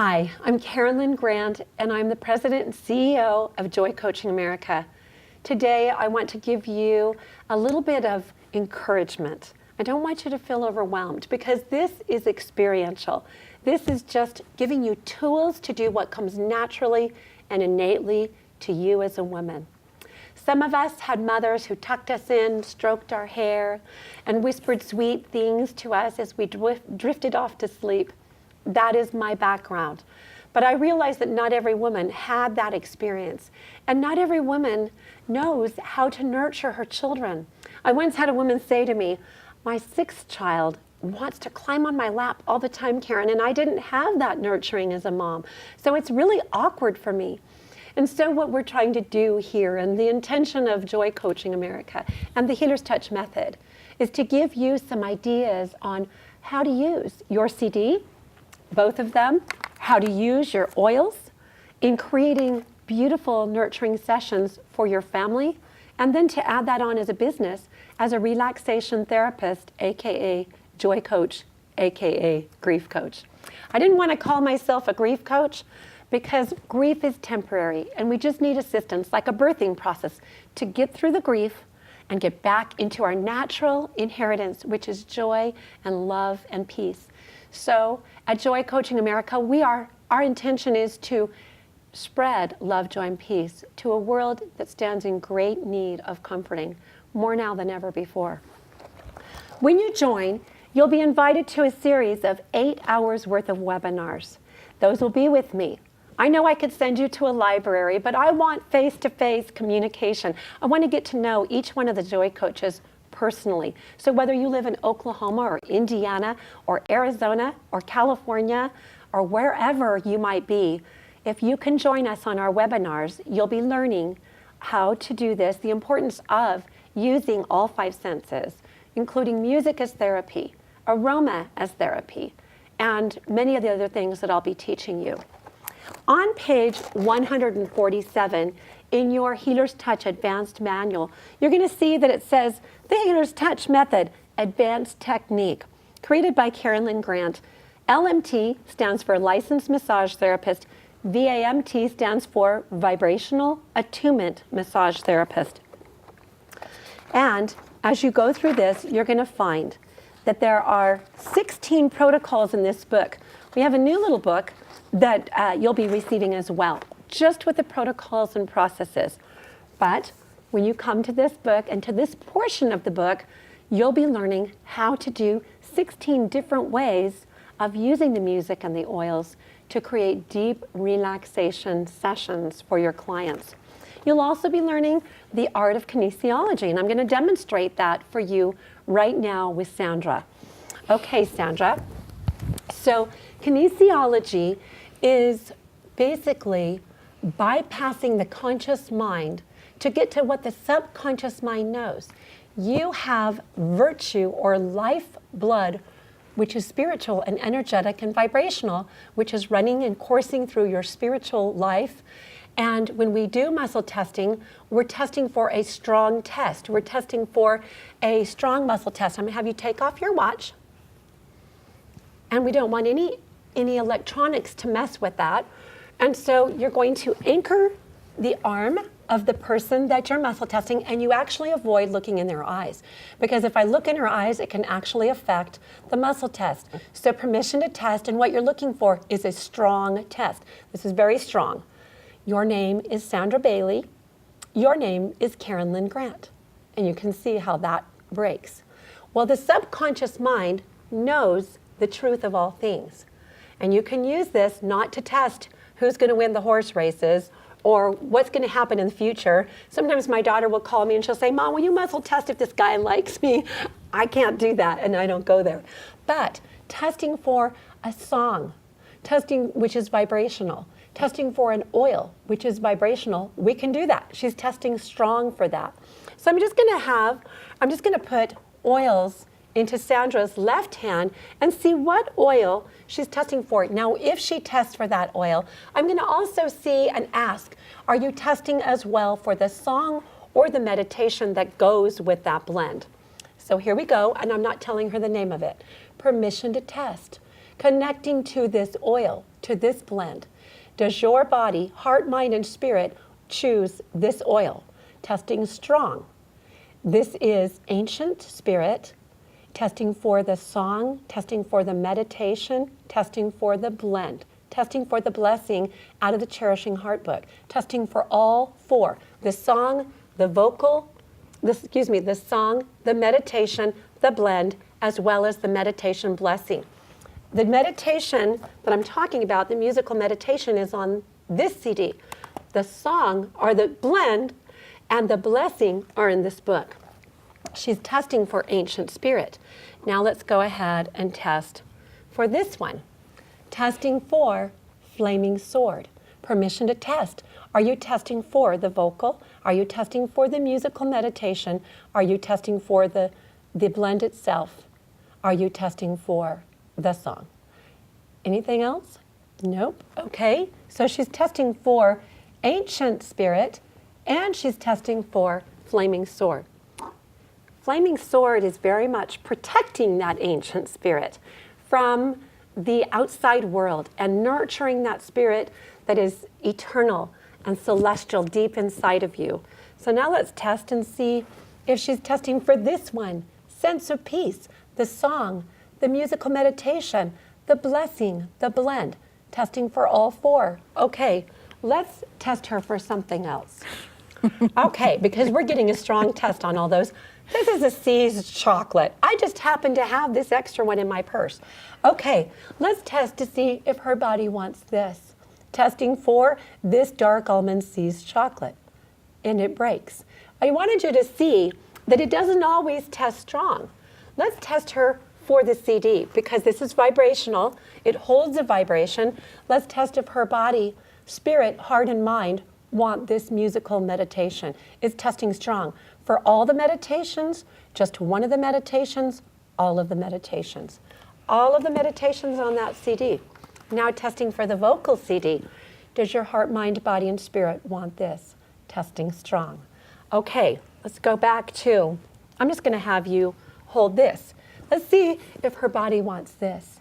Hi, I'm Carolyn Grant, and I'm the President and CEO of Joy Coaching America. Today, I want to give you a little bit of encouragement. I don't want you to feel overwhelmed because this is experiential. This is just giving you tools to do what comes naturally and innately to you as a woman. Some of us had mothers who tucked us in, stroked our hair, and whispered sweet things to us as we drifted off to sleep. That is my background. But I realized that not every woman had that experience, and not every woman knows how to nurture her children. I once had a woman say to me, "My sixth child wants to climb on my lap all the time, Karen, and I didn't have that nurturing as a mom. So it's really awkward for me." And so what we're trying to do here, and the intention of Joy Coaching America and the Healer's Touch method, is to give you some ideas on how to use your CD, both of them, how to use your oils in creating beautiful nurturing sessions for your family, and then to add that on as a business, as a relaxation therapist, AKA Joy Coach, AKA Grief Coach. I didn't want to call myself a grief coach because grief is temporary and we just need assistance, like a birthing process, to get through the grief and get back into our natural inheritance, which is joy and love and peace. So at Joy Coaching America, our intention is to spread love, joy, and peace to a world that stands in great need of comforting, more now than ever before. When you join, you'll be invited to a series of 8 hours worth of webinars. Those will be with me. I know I could send you to a library, but I want face-to-face communication. I want to get to know each one of the Joy Coaches personally. So whether you live in Oklahoma or Indiana or Arizona or California or wherever you might be, if you can join us on our webinars, you'll be learning how to do this, the importance of using all 5 senses, including music as therapy, aroma as therapy, and many of the other things that I'll be teaching you. On page 147 in your Healer's Touch Advanced Manual, you're going to see that it says the Healer's Touch Method Advanced Technique, created by Carolyn Grant. LMT stands for Licensed Massage Therapist. VAMT stands for Vibrational Attunement Massage Therapist. And as you go through this, you're going to find that there are 16 protocols in this book. We have a new little book that you'll be receiving as well, just with the protocols and processes. But when you come to this book and to this portion of the book, you'll be learning how to do 16 different ways of using the music and the oils to create deep relaxation sessions for your clients. You'll also be learning the art of kinesiology, and I'm going to demonstrate that for you right now with Sandra. Okay, Sandra. So kinesiology is basically bypassing the conscious mind to get to what the subconscious mind knows. You have virtue or life blood, which is spiritual and energetic and vibrational, which is running and coursing through your spiritual life. And when we do muscle testing, we're testing for a strong test. We're testing for a strong muscle test. I'm going to have you take off your watch. And we don't want any electronics to mess with that. And so you're going to anchor the arm of the person that you're muscle testing, and you actually avoid looking in their eyes. Because if I look in her eyes, it can actually affect the muscle test. So permission to test, and what you're looking for is a strong test. This is very strong. Your name is Sandra Bailey. Your name is Carolyn Grant. And you can see how that breaks. Well, the subconscious mind knows the truth of all things. And you can use this not to test who's going to win the horse races or what's going to happen in the future. Sometimes my daughter will call me and she'll say, "Mom, will you muscle test if this guy likes me?" I can't do that, and I don't go there. But testing for a song, testing which is vibrational, testing for an oil, which is vibrational, we can do that. She's testing strong for that. So I'm just going to put oils into Sandra's left hand and see what oil she's testing for. Now, if she tests for that oil, I'm going to also see and ask, are you testing as well for the song or the meditation that goes with that blend? So here we go, and I'm not telling her the name of it. Permission to test. connecting to this oil, to this blend. Does your body, heart, mind, and spirit choose this oil? Testing strong. This is ancient spirit, testing for the song, testing for the meditation, testing for the blend, testing for the blessing out of the Cherishing Heart book, testing for all four: the song, the vocal, the song, the meditation, the blend, as well as the meditation blessing. The meditation that I'm talking about, the musical meditation, is on this CD. The song, or the blend, and the blessing are in this book. She's testing for ancient spirit. Now let's go ahead and test for this one. Testing for flaming sword. Permission to test. Are you testing for the vocal? Are you testing for the musical meditation? Are you testing for the blend itself? Are you testing for the song? Anything else? Nope. Okay. So she's testing for ancient spirit, and she's testing for flaming sword. Flaming sword is very much protecting that ancient spirit from the outside world and nurturing that spirit that is eternal and celestial deep inside of you. So now let's test and see if she's testing for this one: sense of peace, the song, the musical meditation, the blessing, the blend. Testing for all four. Okay, let's test her for something else. Okay, because we're getting a strong test on all those. This is a See's chocolate. I just happen to have this extra one in my purse. Okay, let's test to see if her body wants this. Testing for this dark almond See's chocolate. And it breaks. I wanted you to see that it doesn't always test strong. Let's test her for the CD, because this is vibrational. It holds a vibration. Let's test if her body, spirit, heart, and mind want this musical meditation. Is testing strong for all the meditations, just one of the meditations, all of the meditations. All of the meditations on that CD. Now testing for the vocal CD. Does your heart, mind, body, and spirit want this? Testing strong. Okay, let's go back to, I'm just going to have you hold this. Let's see if her body wants this.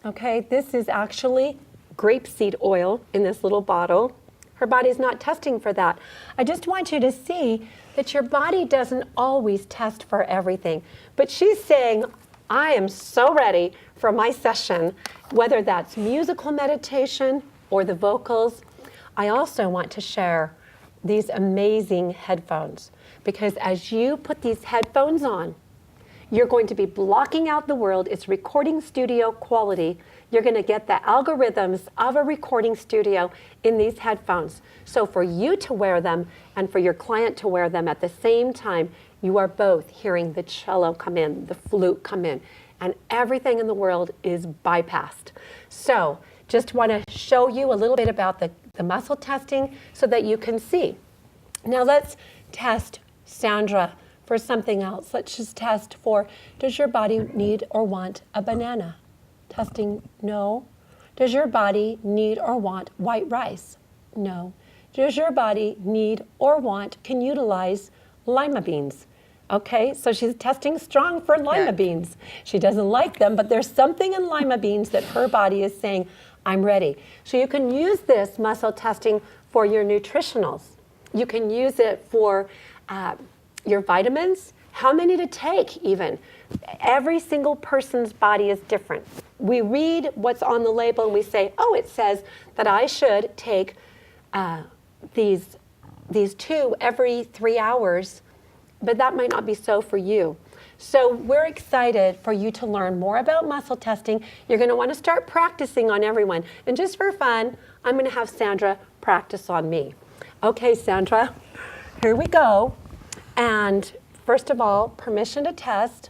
Okay, this is actually grapeseed oil in this little bottle. Her body's not testing for that. I just want you to see that your body doesn't always test for everything. But she's saying, I am so ready for my session, whether that's musical meditation or the vocals. I also want to share these amazing headphones, because as you put these headphones on, you're going to be blocking out the world. It's recording studio quality. You're going to get the algorithms of a recording studio in these headphones. So for you to wear them and for your client to wear them at the same time, you are both hearing the cello come in, the flute come in, and everything in the world is bypassed. So just want to show you a little bit about the muscle testing so that you can see. Now let's test Sandra for something else. Let's just test for, does your body need or want a banana? Testing, no. Does your body need or want white rice? No. Does your body need or want, can utilize lima beans? Okay, so she's testing strong for lima beans. She doesn't like them, but there's something in lima beans that her body is saying, I'm ready. So you can use this muscle testing for your nutritionals. You can use it for your vitamins, how many to take even. Every single person's body is different. We read what's on the label and we say, oh, it says that I should take these 2 every 3 hours, but that might not be so for you. So we're excited for you to learn more about muscle testing. You're going to want to start practicing on everyone. And just for fun, I'm going to have Sandra practice on me. Okay, Sandra, here we go. And first of all, permission to test.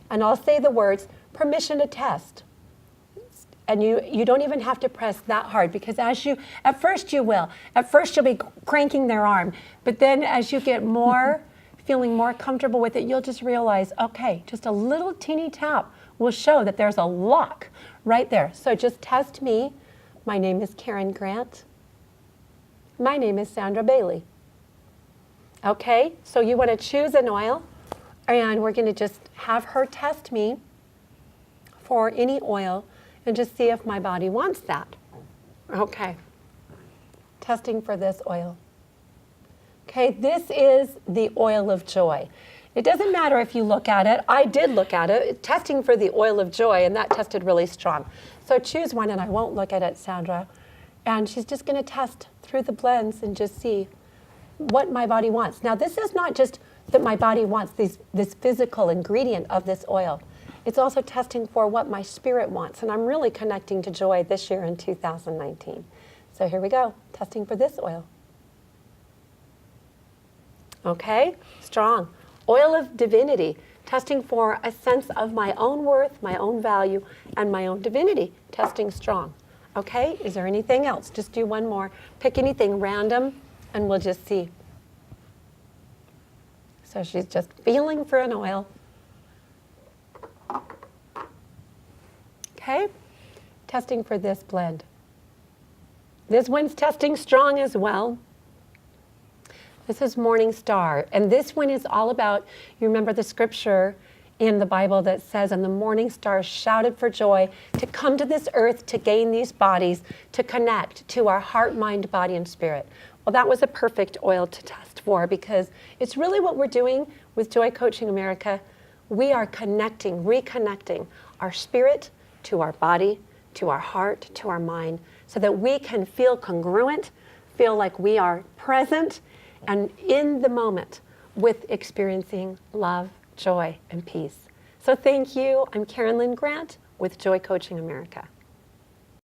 And I'll say the words, permission to test. And you don't even have to press that hard, because at first you will. At first you'll be cranking their arm. But then as you get more, feeling more comfortable with it, you'll just realize, okay, just a little teeny tap will show that there's a lock right there. So just test me. My name is Karen Grant. My name is Sandra Bailey. Okay, so you want to choose an oil, and we're going to just have her test me for any oil and just see if my body wants that. Okay. Testing for this oil. Okay, this is the oil of joy. It doesn't matter if you look at it. I did look at it, testing for the oil of joy, and that tested really strong. So choose one, and I won't look at it, Sandra. And she's just going to test through the blends and just see what my body wants. Now, this is not just that my body wants this physical ingredient of this oil. It's also testing for what my spirit wants. And I'm really connecting to joy this year in 2019. So here we go, testing for this oil. Okay, strong. Oil of divinity, testing for a sense of my own worth, my own value, and my own divinity, testing strong. Okay, is there anything else? Just do one more. Pick anything random, and we'll just see. So she's just feeling for an oil. Okay, testing for this blend. This one's testing strong as well. This is Morning Star, and this one is all about, you remember the scripture in the Bible that says, and the morning stars shouted for joy to come to this earth, to gain these bodies, to connect to our heart, mind, body, and spirit. Well, that was a perfect oil to test for, because it's really what we're doing with Joy Coaching America. We are connecting, reconnecting our spirit to our body, to our heart, to our mind, so that we can feel congruent, feel like we are present and in the moment with experiencing love, joy, and peace. So thank you. I'm Karen Lynn Grant with Joy Coaching America.